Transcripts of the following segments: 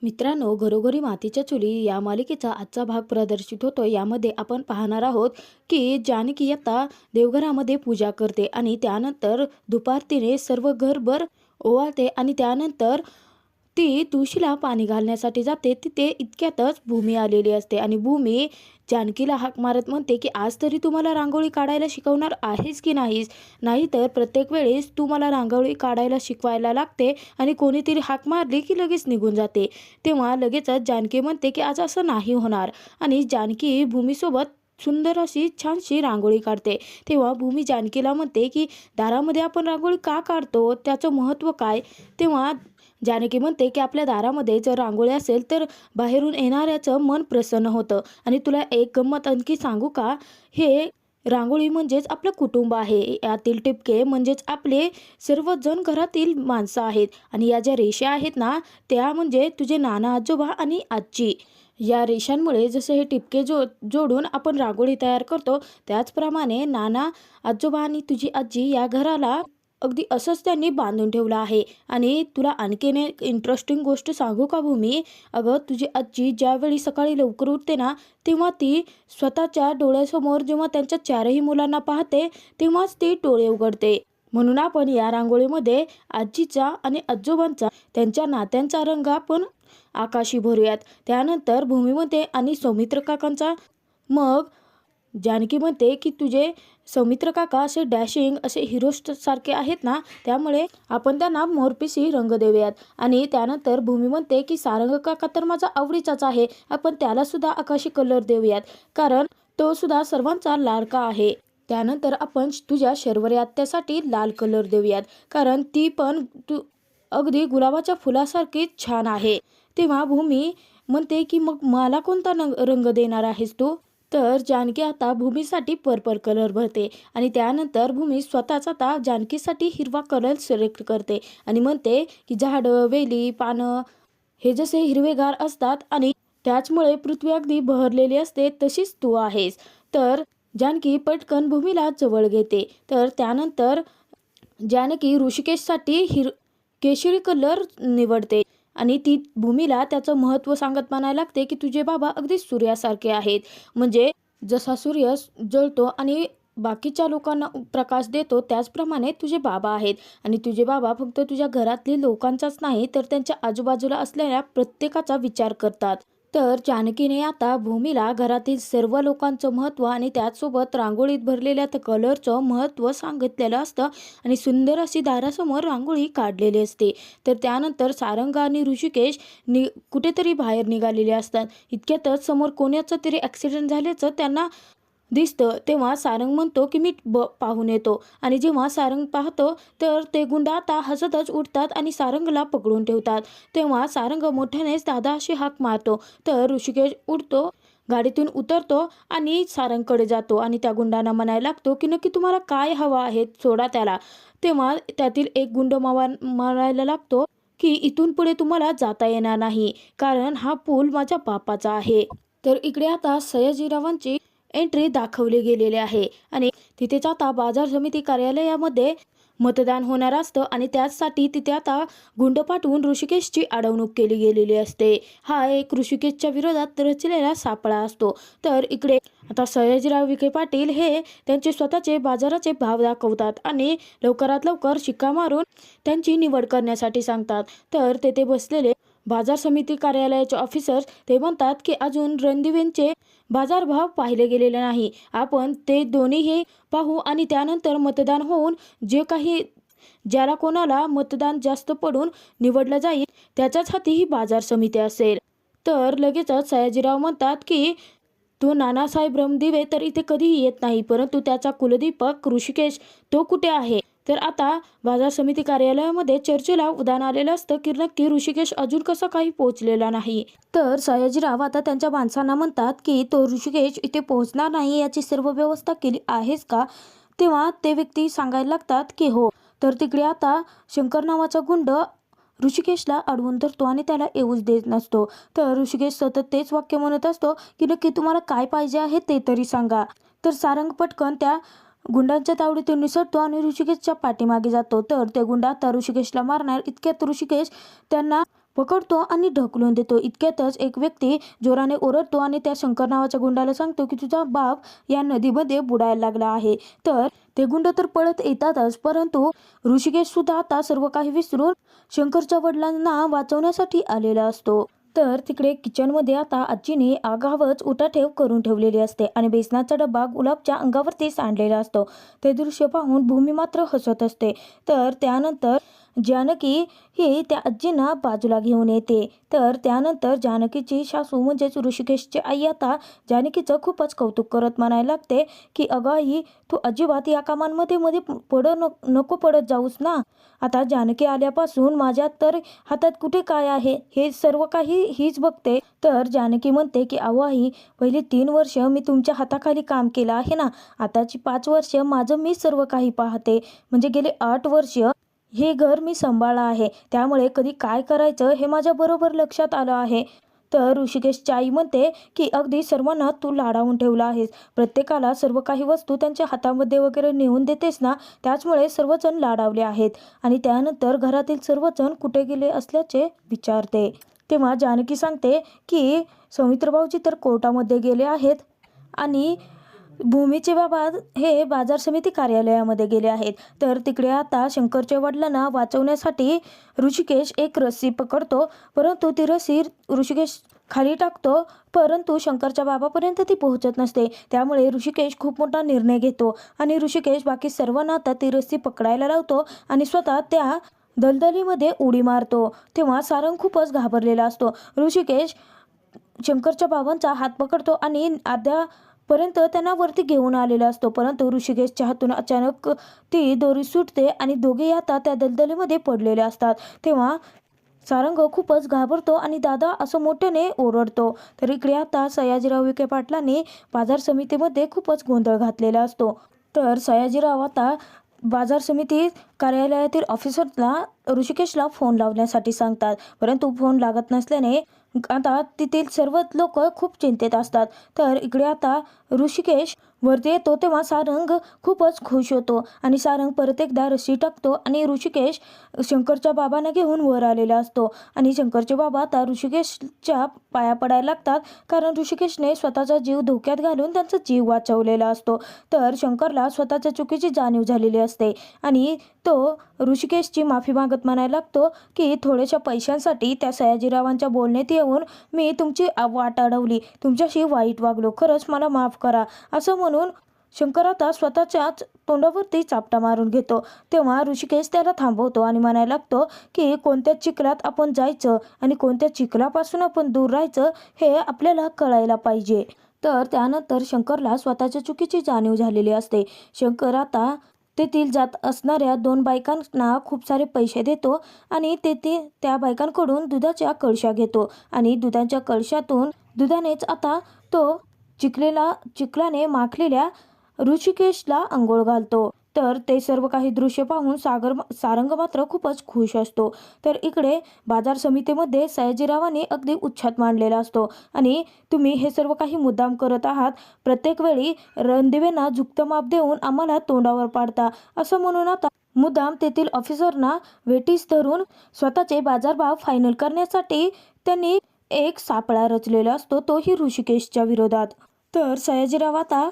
मित्रांनो, घरोघरी मातीच्या चुली या मालिकेचा आजचा भाग प्रदर्शित होतो. यामध्ये आपण पाहणार आहोत की जानकी आता देवघरामध्ये पूजा करते आणि त्यानंतर दुपार तिने सर्व घरभर ओवाळते आणि त्यानंतर ती तुळशीला पाणी घालण्यासाठी जाते. तिथे इतक्यातच भूमी आलेली असते आणि भूमी जानकीला हाक मारत म्हणते की आज तरी तू मला रांगोळी काढायला शिकवणार आहेस की नाहीस? नाहीतर प्रत्येक वेळेस तू मला रांगोळी काढायला शिकवायला लागते आणि कोणीतरी हाक मारली की लगेच निघून जाते. तेव्हा लगेचच जानकी म्हणते की आज असं नाही होणार आणि जानकी भूमीसोबत सुंदर अशी छानशी रांगोळी काढते. तेव्हा भूमी जानकीला म्हणते की दारामध्ये आपण रांगोळी का काढतो, त्याचं महत्त्व काय? तेव्हा जानकी म्हणते की आपल्या दारामध्ये जर रांगोळी असेल तर बाहेरून येणाऱ्याचं मन प्रसन्न होतं. आणि तुला एक गंमत आणखी सांगू का? हे रांगोळी म्हणजेच आपलं कुटुंब आहे. यातील टिपके म्हणजेच आपले सर्वजण घरातील माणसं आहेत आणि या ज्या रेषा आहेत ना, त्या म्हणजे तुझे नाना आजोबा आणि आजी. या रेषांमुळे जसे हे टिपके जोडून आपण रांगोळी तयार करतो, त्याचप्रमाणे नाना आजोबा आणि तुझी आजी या घराला अगदी असंच त्यांनी बांधून ठेवलं आहे. आणि तुला आणखीन एक इंटरेस्टिंग गोष्ट सांगू का भूमी? अगं, तुझी आजी ज्यावेळी सकाळी लवकर उठते ना, तेव्हा ती स्वतःच्या डोळ्यासमोर जेव्हा त्यांच्या चारही मुलांना पाहते, तेव्हाच ती डोळे उघडते. म्हणून आपण या रांगोळीमध्ये आजीचा आणि आजोबांचा त्यांच्या नात्यांचा रंग आपण आकाशी भरूयात. त्यानंतर भूमीमध्ये आणि सौमित्र काकांचा. मग जानकी म्हणते की तुझे सौमित्र काका असे डॅशिंग असे हिरो सारखे आहेत ना, त्यामुळे आपण त्यांना मोरपिसी रंग देऊयात. आणि त्यानंतर भूमी म्हणते की सारंग काका तर माझा आवडीचाच आहे, आपण त्याला सुद्धा आकाशी कलर देऊयात, कारण तो सुद्धा सर्वांचा लाडका आहे. त्यानंतर आपण तुझ्या शर्वरी आत्यासाठी लाल कलर देऊयात, कारण ती पण तू अगदी गुलाबाच्या फुलासारखी छान आहे. तेव्हा भूमी म्हणते की मग मला कोणता रंग देणार आहेस तू? तर जानकी आता भूमीसाठी पर्पल कलर भरते आणि त्यानंतर भूमी स्वतःच आता जानकीसाठी हिरवा कलर सिलेक्ट करते आणि म्हणते की झाडं, वेली, पानं हे जसे हिरवेगार असतात आणि त्याचमुळे पृथ्वी अगदी बहरलेली असते, तशीच तू आहेस. तर जानकी पटकन भूमीला जवळ घेते. तर त्यानंतर जानकी ऋषिकेशसाठी केशरी कलर निवडते आणि ती भूमीला त्याचं महत्त्व सांगत म्हणायला लागते की तुझे बाबा अगदी सूर्यासारखे आहेत. म्हणजे जसा सूर्य जळतो आणि बाकीच्या लोकांना प्रकाश देतो, त्याचप्रमाणे तुझे बाबा आहेत. आणि तुझे बाबा फक्त तुझ्या घरातली लोकांचाच नाही, तर त्यांच्या आजूबाजूला असलेल्या प्रत्येकाचा विचार करतात. तर जानकीने आता भूमीला घरातील सर्व लोकांचं महत्त्व आणि त्याचसोबत रांगोळीत भरलेल्या त्या कलरचं महत्त्व सांगितलेलं असतं आणि सुंदर अशी दारासमोर रांगोळी काढलेली असते. तर त्यानंतर सारंग आणि ऋषिकेश कुठेतरी बाहेर निघालेले असतात. इतक्यातच समोर कोणाचा तरी ॲक्सिडेंट झाल्याचं त्यांना दिसतं. तेव्हा सारंग म्हणतो की मी पाहून येतो. आणि जेव्हा सारंग पाहतो तर ते गुंड आता हसतच उठतात आणि सारंगला पकडून ठेवतात. तेव्हा सारंग मोठ्यानेच दादा अशी हाक मारतो. तर ऋषिकेश उठतो, गाडीतून उतरतो आणि सारंगकडे जातो आणि त्या गुंडांना म्हणायला लागतो की नक्की तुम्हाला काय हवं आहे, सोडा त्याला. तेव्हा त्यातील एक गुंड म्हणायला लागतो की इथून पुढे तुम्हाला जाता येणार नाही, कारण हा पूल माझ्या बापाचा आहे. तर इकडे आता सयाजीरावांची एंट्री दाखवली गेलेली आहे आणि तिथेच आता बाजार समिती कार्यालयामध्ये मतदान होणार असतं आणि त्याचसाठी तिथे आता गुंड पाठवून ऋषिकेशची अडवणूक केली गेलेली असते. हा एक ऋषिकेशच्या विरोधात रचलेला सापळा असतो. तर इकडे आता सयाजीराव विखे पाटील हे त्यांचे स्वतःचे बाजाराचे भाव दाखवतात आणि लवकरात लवकर शिक्का मारून त्यांची निवड करण्यासाठी सांगतात. तर तेथे बसलेले बाजार समिती कार्यालयाचे ऑफिसर्स ते म्हणतात की अजून रणदिवेंचे बाजारभाव पाहिले गेलेले नाही, आपण ते दोन्हीही पाहू आणि त्यानंतर मतदान होऊन जे काही ज्याला कोणाला मतदान जास्त पडून निवडलं जाईल त्याच्याच हाती ही बाजार समिती असेल. तर लगेचच सयाजीराव म्हणतात की तो नानासाहेब रणदिवे तर इथे कधीही येत नाही, परंतु त्याचा कुलदीपक ऋषिकेश तो कुठे आहे? तर आता बाजार समिती कार्यालयामध्ये चर्चेला उधाण आलेलं असतं की नक्की ऋषिकेश अजून कसा काही पोहोचलेला नाही. तर सयाजीराव आता त्यांच्या माणसांना म्हणतात की तो ऋषिकेश इथे पोहोचणार नाही, याची सर्व व्यवस्था केली आहेस का? तेव्हा ते व्यक्ती सांगायला लागतात की हो. तर तिकडे आता शंकर नावाचा गुंड ऋषिकेशला अडवून धरतो आणि त्याला येऊच देत नसतो. तर ऋषिकेश सतत तेच वाक्य म्हणत असतो की नक्की तुम्हाला काय पाहिजे आहे ते तरी सांगा. तर सारंग पटकन त्या गुंडांच्या तावडीतून निसटतो आणि ऋषिकेशच्या पाठीमागे जातो. तर ते गुंड आता ऋषिकेशला मारणार इतक्यात ऋषिकेश त्यांना पकडतो आणि ढकलून देतो. इतक्यातच एक व्यक्ती जोराने ओरडतो आणि त्या शंकर नावाच्या गुंडाला सांगतो की तुझा बाप या नदीमध्ये बुडायला लागला आहे. तर ते गुंड तर पळत येतातच, परंतु ऋषिकेश सुद्धा आता सर्व काही विसरून शंकरच्या वडिलांना वाचवण्यासाठी आलेला असतो. तर तिकडे किचनमध्ये आता आजीने आगावच उठाठेव करून ठेवलेली असते आणि बेसनाचा डब्बा गुलाबच्या अंगावरती सांडलेला असतो. ते दृश्य पाहून भूमी मात्र हसत असते. तर त्यानंतर जानकी ही त्या आजींना बाजूला घेऊन येते. तर त्यानंतर जानकीची सासू म्हणजेच ऋषिकेशची आई आता जानकीचं खूपच कौतुक करत म्हणायला लागते की अगं आई, तू अजिबात या कामांमध्ये मध्ये नको पडत जाऊस ना. आता जानकी आल्यापासून माझ्या तर हातात कुठे काय आहे हे सर्व काही हीच बघते. तर जानकी म्हणते की अहो आई, पहिली 3 वर्ष मी तुमच्या हाताखाली काम केलं आहे ना, आताची 5 वर्ष माझं मी सर्व काही पाहते. म्हणजे गेले 8 वर्ष हे घर मी सांभाळलं आहे, त्यामुळे कधी काय करायचं हे माझ्या बरोबर लक्षात आलं आहे. तर ऋषिकेशची आई म्हणते की अगदी सर्वांना तू लाडावून ठेवला आहेस, प्रत्येकाला सर्व काही वस्तू त्यांच्या हातामध्ये वगैरे नेऊन देतेस ना, त्याचमुळे सर्वजण लाडावले आहेत. आणि त्यानंतर घरातील सर्वजण कुठे गेले असल्याचे विचारते. तेव्हा जानकी सांगते की सौमित्र भाऊजी तर कोर्टामध्ये गेले आहेत आणि भूमीचे बाबा हे बाजार समिती कार्यालयामध्ये गेले आहेत. तर तिकडे आता शंकरच्या वडिलांना वाचवण्यासाठी ऋषिकेश एक रस्सी पकडतो, परंतु ती रस्सी ऋषिकेश खाली टाकतो, परंतु शंकरच्या बाबापर्यंत ती पोहोचत नसते. त्यामुळे ऋषिकेश खूप मोठा निर्णय घेतो आणि ऋषिकेश बाकी सर्वांना आता ती रस्सी पकडायला लावतो आणि स्वतः त्या दलदलीमध्ये उडी मारतो. तेव्हा सारंग खूपच घाबरलेला असतो. ऋषिकेश शंकरच्या बाबांचा हात पकडतो आणि पर्यंत त्यांना वरती घेऊन आलेला असतो, परंतु ऋषिकेशच्या हातून अचानक ती दोरी सुटते आणि दोघे आता त्या दलदलीमध्ये पडलेले असतात. तेव्हा सारंग खूपच घाबरतो आणि दादा असं मोठ्याने ओरडतो. तर इकडे आता सयाजीराव विखे पाटलांनी बाजार समितीमध्ये खूपच गोंधळ घातलेला असतो. तर सयाजीराव आता बाजार समिती कार्यालयातील ऑफिसरला ऋषिकेशला फोन लावण्यासाठी सांगतात, परंतु फोन लागत नसल्याने आता तेथील सर्व लोक खूप चिंतेत असतात. तर इकडे आता ऋषिकेश वरती येतो तेव्हा सारंग खूपच खुश होतो आणि सारंग परत एकदा रस्सी टाकतो आणि ऋषिकेश शंकरच्या बाबांना घेऊन वर आलेला असतो आणि शंकरचे बाबा आता ऋषिकेशच्या पाया पडायला लागतात, कारण ऋषिकेशने स्वतःचा जीव धोक्यात घालून त्यांचा जीव वाचवलेला असतो. तर शंकरला स्वतःच्या चुकीची जाणीव झालेली असते आणि तो ऋषिकेशची माफी मागत म्हणायला लागतो की थोड्याशा पैशांसाठी त्या सयाजीरावांच्या बोलण्यात येऊन मी तुमची वाट अडवली, तुमच्याशी वाईट वागलो, खरंच मला माफ करा असं म्हणून शंकर आता स्वतःच्याच तोंडावरती चापटा मारून घेतो. तेव्हा ऋषिकेश त्याला थांबवतो आणि म्हणायला लागतो की कोणत्या चिखलात आपण जायचं आणि कोणत्या चिखलापासून आपण दूर राहायचं हे आपल्याला कळायला पाहिजे. तर त्यानंतर शंकरला स्वतःच्या चुकीची जाणीव झालेली असते. शंकर आता तेथील जात असणाऱ्या 2 बायकांना खूप सारे पैसे देतो आणि तेथे त्या बायकांकडून दुधाच्या कळशा घेतो आणि दुधाच्या कळशातून दुधानेच आता तो चिखलाने माखलेल्या ऋषिकेशला अंघोळ घालतो. तर ते सर्व काही दृश्य पाहून सारंग मात्र खूपच खुश असतो. तर इकडे बाजार समितीमध्ये सयाजीरावांनी अगदी उच्छाद मांडलेला असतो आणि तुम्ही हे सर्व काही मुद्दाम करत आहात, प्रत्येक वेळी रणदिवेंना झुकतं माप देऊन आम्हाला तोंडावर पाडता असं म्हणून आता मुद्दाम तेथील ऑफिसरना वेठीस धरून स्वतःचे बाजारभाव फायनल करण्यासाठी त्यांनी एक सापळा रचलेला असतो, तोही ऋषिकेशच्या विरोधात. तर सयाजीराव आता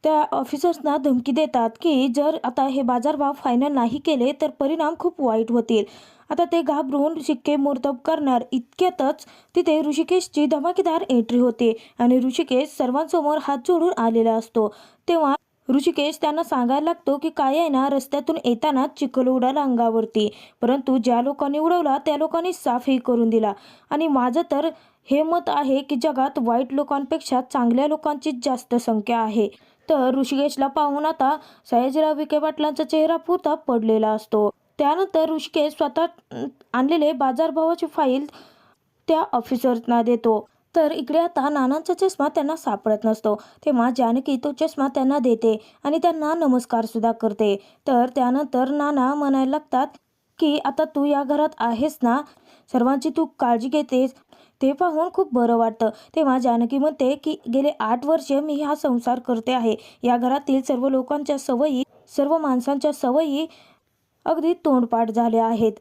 त्या ऑफिसर्सना धमकी देतात की जर आता हे बाजारभाव फायनल नाही केले तर परिणाम खूप वाईट होतील. आता ते घाबरून शिक्के मोर्तब करणार. इतक्यातच तिथे ऋषिकेशची धमाकेदार एंट्री होते आणि ऋषिकेश सर्वांसमोर हात जोडून आलेला असतो. तेव्हा ऋषिकेश त्यांना सांगायला लागतो की काय आहे ना, रस्त्यातून येताना चिखल उडाला अंगावरती, परंतु ज्या लोकांनी उडवला त्या लोकांनी साफही करून दिला आणि माझं तर हे मत आहे की जगात वाईट लोकांपेक्षा चांगल्या लोकांची जास्त संख्या आहे. तर ऋषिकेशला पाहून आता सयाजीराव विखे पाटलांचा चेहरा पुरता पडलेला असतो. त्यानंतर ऋषिकेश स्वतः आणलेले बाजारभावाची फाईल त्या ऑफिसर्सना देतो. तर इकडे आता नानांचा चष्मा त्यांना सापडत नसतो, तेव्हा जानकी तो चष्मा त्यांना देते आणि त्यांना नमस्कार सुद्धा करते. तर त्यानंतर नाना म्हणायला लागतात की आता तू या घरात आहेस ना, सर्वांची तू काळजी घेतेस, ते पाहून खूप बरं वाटतं. तेव्हा जानकी म्हणते की गेले 8 वर्ष मी हा संसार करते आहे, या घरातील सर्व लोकांच्या सवयी, सर्व माणसांच्या सवयी अगदी तोंडपाठ झाल्या आहेत.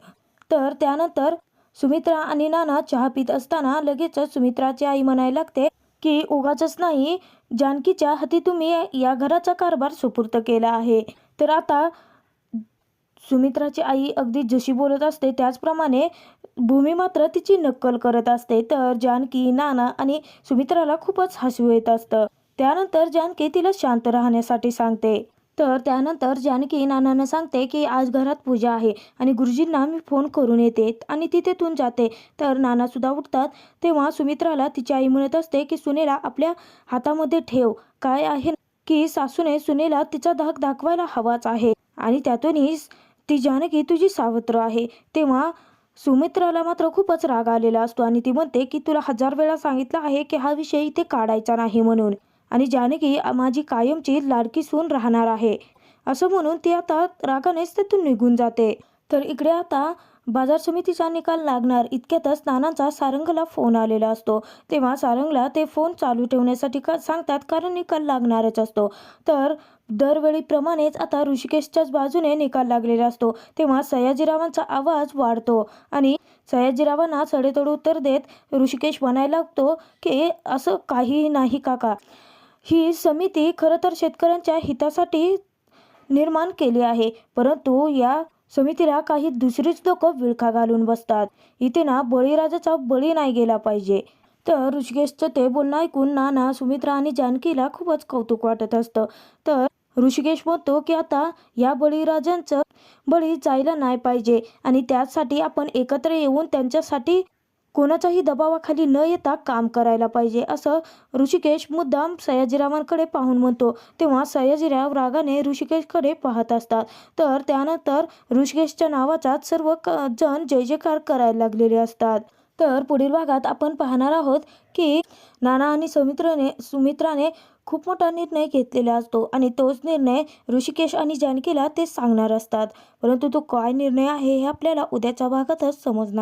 तर त्यानंतर सुमित्रा आणि नाना चहा पित असताना लगेचच सुमित्राची आई म्हणायला लागते की उगाचच नाही, जानकीच्या हाती तुम्ही या घराचा कारभार सुपूर्द केला आहे. तर आता सुमित्राची आई अगदी जशी बोलत असते त्याचप्रमाणे भूमी मात्र तिची नक्कल करत असते. तर जानकी, नाना आणि सुमित्राला खूपच हसू येत असतं. त्यानंतर जानकी तिला शांत राहण्यासाठी सांगते. तर त्यानंतर जानकी नानांना सांगते की आज घरात पूजा आहे आणि गुरुजींना मी फोन करून येते आणि ती तेथून जाते. तर नानासुद्धा उठतात. तेव्हा सुमित्राला तिची आई म्हणत असते की सुनेला आपल्या हातामध्ये ठेव. काय आहे की सासूने सुनेला तिचा धाक दाखवायला हवाच आहे आणि त्यातूनही ती जानकी तुझी सावत्र आहे. तेव्हा सुमित्राला मात्र खूपच राग आलेला असतो आणि ती म्हणते की तुला 1000 वेळा सांगितलं आहे की हा विषय इथे काढायचा नाही म्हणून, आणि जानकी माझी कायमची लाडकी सून राहणार आहे. असं म्हणून ती आता रागानेच तिथून निघून जाते. तर इकडे आता बाजार समितीचा निकाल लागणार इतक्यातच नानांचा सारंगला फोन आलेला असतो. तेव्हा सारंगला ते फोन चालू ठेवण्यासाठी सांगतात कारण निकाल लागणारच असतो. तर दरवेळीप्रमाणेच आता ऋषिकेशच्याच बाजूने निकाल लागलेला असतो. तेव्हा सयाजीरावांचा आवाज वाढतो आणि सयाजीरावांना सडेतोड उत्तर देत ऋषिकेश म्हणायला लागतो की असं काहीही नाही काका, ही समिती खरं तर शेतकऱ्यांच्या हितासाठी निर्माण केली आहे, परंतु या समितीला काही दुसरीच लोक विळखा घालून बसतात. इथे ना बळीराजाचा बळी नाही गेला पाहिजे. तर ऋषिकेशचं ते बोलणं ऐकून नाना, सुमित्रा आणि जानकीला खूपच कौतुक वाटत असतं. तर ऋषिकेश म्हणतो की आता या बळीराजांचं बळी जायला नाही पाहिजे आणि त्यासाठी आपण एकत्र येऊन त्यांच्यासाठी कोणाच्याही दबावाखाली न येता काम करायला पाहिजे, असं ऋषिकेश मुद्दाम सयाजीरावांकडे पाहून म्हणतो. तेव्हा सयाजीराव रागाने ऋषिकेशकडे पाहत असतात. तर त्यानंतर ऋषिकेशच्या नावाचाच सर्व जण जय जयकार करायला लागलेले असतात. तर पुढील भागात आपण पाहणार आहोत की नाना आणि सुमित्राने खूप मोठा निर्णय घेतलेला असतो आणि तोच निर्णय ऋषिकेश आणि जानकीला ते सांगणार असतात. परंतु तो काय निर्णय आहे हे आपल्याला उद्याच्या भागातच समजणार.